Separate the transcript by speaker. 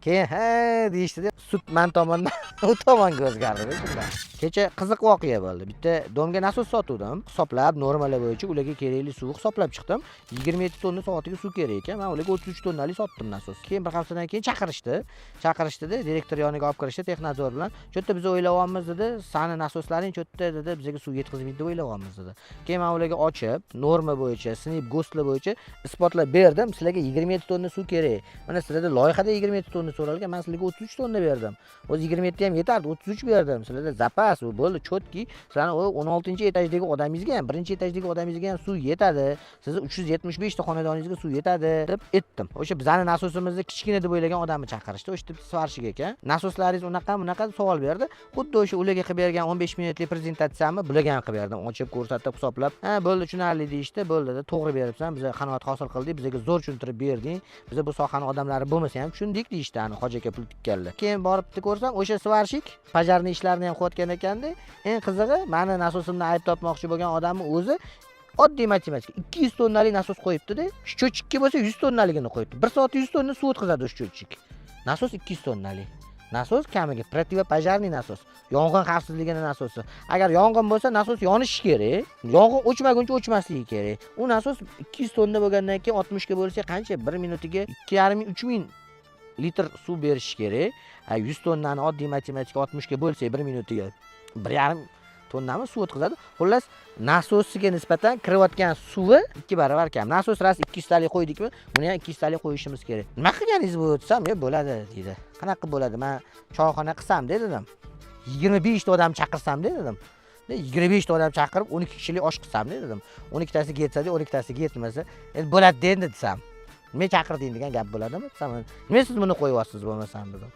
Speaker 1: Keyin ha deyishdi-da, sut men tomondan u tomonga o'zgardi shundan. Kecha qiziq voqea bo'ldi. Bitta domga nasos sotuvdim. Hisoblab, normalar bo'yicha ularga kerakli suvni hisoblab chiqdim. 27 tonna soatiga suv kerak ekan. Men ularga 33 tonnalik sotdim nasos. Keyin bir haftadan keyin chaqirishdi. Chaqirishdi-da, direktor yoniga olib kirishdi texnadzor bilan. "Cho'tta biz o'ylayapmiz" dedi. "Sani nasoslaring cho'tta" dedi, "bizga suv yetkazmaydi deb o'ylayapmiz" dedi. Keyin men ularga ochib, norma bo'yicha, sinf GOSTlar bo'yicha isbotlab berdim. Sizlarga 27 tonna suv kerak. Mana sizlarda loyihada 27 tonna so'ralgan, men sizlarga 33 tonna berdim. O'zi 27 ham yetardi, 33 berdim. Sizlarda zapas u bo'ldi, chotki. Sizlarning 16-etajdagi odamingizga ham, 1-etajdagi odamingizga ham suv yetadi. Sizni 375 ta xonadoningizga suv yetadi deb aytdim. O'sha bizning nasosimizni kichkina deb o'ylagan odamni chaqirishdi. O'sha deb svarshik ekan. Nasoslaringiz unaqa savol berdi. Xuddi o'sha ularga qilib bergan 15 minutlik prezentatsiyamni bularga ham qilib berdim. Ochib ko'rsatib, hisoblab, "Ha, bo'ldi, tushunarli" deyishdi. "Bo'ldi, to'g'ri beribsan, biz qanoat hosil qildik, bizga zo'r tushuntirib berding. Biz bu sohaning odamlari bo'lmasa ham tushundik" deyishdi, ani Hoji aka pul tikkanlar. Keyin borib ko'rsam, o'sha svarshik pajarni ishlarini ham qilayotgan ekanda, eng qizig'i, meni nasosimni ayb topmoqchi bo'lgan odamning o'zi oddiy matematika. 200 tonnalik nasos qo'yibdi-da, счётчикka bo'lsa 100 tonnaligini qo'yibdi. 1 soatda 100 tonna suv o'tkazadi o'sha счётчик. Nasos 200 tonnalik. Nasos kamiga protivopajarniy nasos. Yong'in xavfsizligini nasosi. Agar yong'in bo'lsa, nasos yonishi kerak. Yong'in o'chmaguncha o'chmasligi kerak. U nasos 200 tonna bo'lgandan keyin 60 ga bo'lsa qancha? 1 minutiga 2,5-3 litr suv berish kerak. 100 tonnani oddiy matematika 60 ga bo'lsa 1 minutiga 1,5 tonnami suv o'tkazadi. Xullas, nasosiga nisbatan kirayotgan suvi 2 barobar kam. Nasos ras 200 talik qo'ydikmi? Buni ham 200 talik qo'yishimiz kerak. Nima qilganingiz bu desam, bo'ladi" dedi. "Qanaqa bo'ladi? Men choyxona qilsam" dedim. 25 ta odam chaqirsam dedim. 25 ta odam chaqirib 12 kishilik osh qilsam dedim. 12 tasi yetsa-da, 12 tasi yetmasa, endi bo'ladi endi desam. "Men chaqirding" degan gap bo'ladimi? Desam, "Nima siz buni qo'yyapsiz bo'lmasam" dedim.